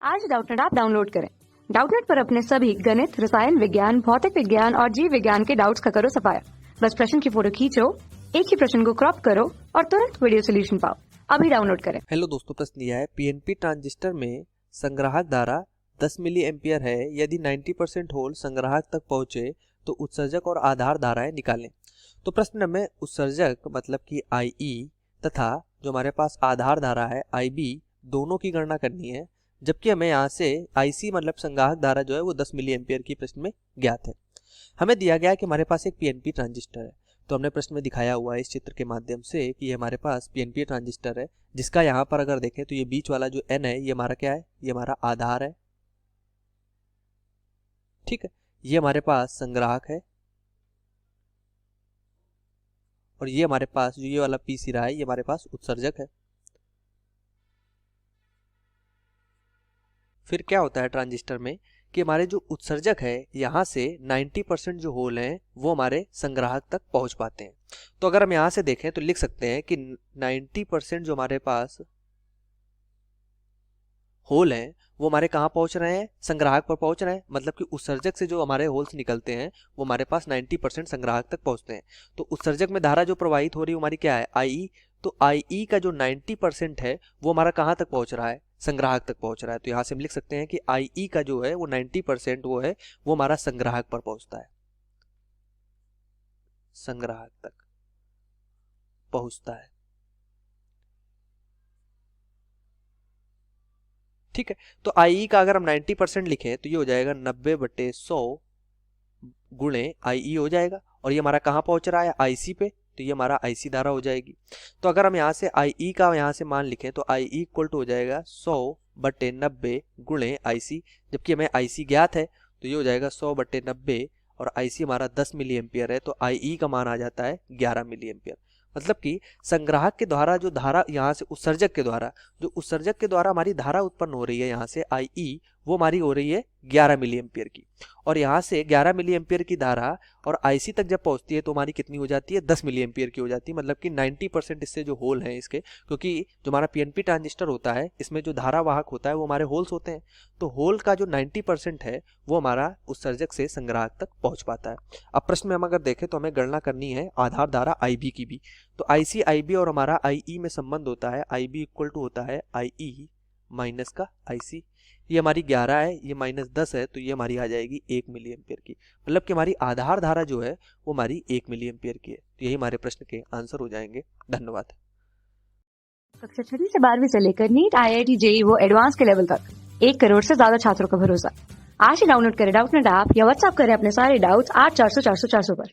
आज Doubtnut app download करें। Doubtnut पर अपने सभी गणित, रसायन विज्ञान, भौतिक विज्ञान और जीव विज्ञान के डाउट्स का करो सफाया। बस प्रश्न की फोटो खींचो, एक ही प्रश्न को क्रॉप करो और तुरंत वीडियो सोल्यूशन पाओ। अभी डाउनलोड करें। हेलो दोस्तों, प्रश्न लिया है पीएनपी ट्रांजिस्टर में संग्राहक धारा 10 मिली एम्पियर है। यदि 90% होल संग्राहक तक पहुंचे तो उत्सर्जक और आधार धाराएं निकालें। तो प्रश्न में उत्सर्जक मतलब कि IE तथा जो हमारे पास आधार धारा है IB दोनों की गणना करनी है, जबकि हमें यहाँ से IC मतलब संग्राहक धारा जो है वो 10 मिली एम्पियर की प्रश्न में ज्ञात है। हमें दिया गया है कि हमारे पास एक पीएनपी ट्रांजिस्टर है। तो हमने प्रश्न में दिखाया हुआ है इस चित्र के माध्यम से कि ये हमारे पास पीएनपी ट्रांजिस्टर है, जिसका यहाँ पर अगर देखें तो ये बीच वाला जो N है ये हमारा क्या है, ये हमारा आधार है। ठीक है, ये हमारे पास संग्राहक है और ये हमारे पास जो ये वाला P सिरा है ये हमारे पास उत्सर्जक है। फिर क्या होता है ट्रांजिस्टर में कि हमारे जो उत्सर्जक है यहाँ से 90% जो होल हैं वो हमारे संग्राहक तक पहुंच पाते हैं। तो अगर हम यहाँ से देखें तो लिख सकते हैं कि 90% जो हमारे पास होल हैं वो हमारे कहाँ पहुंच रहे हैं, संग्राहक पर पहुंच रहे हैं। मतलब कि उत्सर्जक से जो हमारे होल्स निकलते हैं वो हमारे पास 90% संग्राहक तक पहुंचते हैं। तो उत्सर्जक में धारा जो प्रवाहित हो रही है हमारी क्या है, IE। तो IE का जो 90% है वो हमारा कहाँ तक पहुंच रहा है, संग्राहक तक पहुंच रहा है। तो यहाँ से हम लिख सकते हैं कि IE का जो है वो 90% वो है वो हमारा संग्राहक पर पहुंचता है, संग्राहक तक पहुंचता है। ठीक है, तो IE का अगर हम 90% लिखें तो ये हो जाएगा 90/100 गुणे IE हो जाएगा। और ये हमारा कहाँ पहुंच रहा है, IC पे, तो ये हमारा IC धारा हो जाएगी। तो अगर हम यहाँ से IE का यहाँ से मान लिखें तो IE इक्वल टू हो जाएगा 100/90 गुणे IC, जबकि हमें IC ज्ञात है तो ये हो जाएगा 100/90 और IC हमारा 10 मिली एम्पियर है, तो IE का मान आ जाता है 11 मिली एम्पियर। मतलब कि संग्राहक के द्वारा जो धारा यहाँ से उत्सर्जक के द्वारा हमारी धारा उत्पन्न हो रही है यहाँ से IE वो हमारी हो रही है 11 मिली एम्पियर की। और यहाँ से 11 मिली एम्पियर की धारा और IC तक जब पहुँचती है तो हमारी कितनी हो जाती है, 10 मिली एम्पियर की हो जाती है। मतलब कि 90% इससे जो होल हैं इसके, क्योंकि जो हमारा पीएनपी ट्रांजिस्टर होता है इसमें जो धारा वाहक होता है वो हमारे होल्स होते हैं। तो होल का जो 90% है वो हमारा उत्सर्जक से संग्राहक तक पहुँच पाता है। अब प्रश्न में हम अगर देखें तो हमें गणना करनी है आधार धारा IB की भी। तो IC IB और हमारा IE में संबंध होता है, IB इक्वल टू होता है IE माइनस का IC। ये हमारी 11 है, ये -10 है, तो ये हमारी आ जाएगी 1 मिली एम्पियर की। मतलब कि हमारी आधार धारा जो है वो हमारी 1 मिली एम्पियर की है। तो यही हमारे प्रश्न के आंसर हो जाएंगे। धन्यवाद। कक्षा 6 से 12वीं से लेकर नीट, IIT, JEE वो एडवांस के लेवल तक 1 करोड़ से ज्यादा छात्रों का भरोसा। आज ही डाउनलोड करें डाउटनेट ऐप या व्हाट्सएप करें अपने सारे डाउट्स 8400 400 400 पर।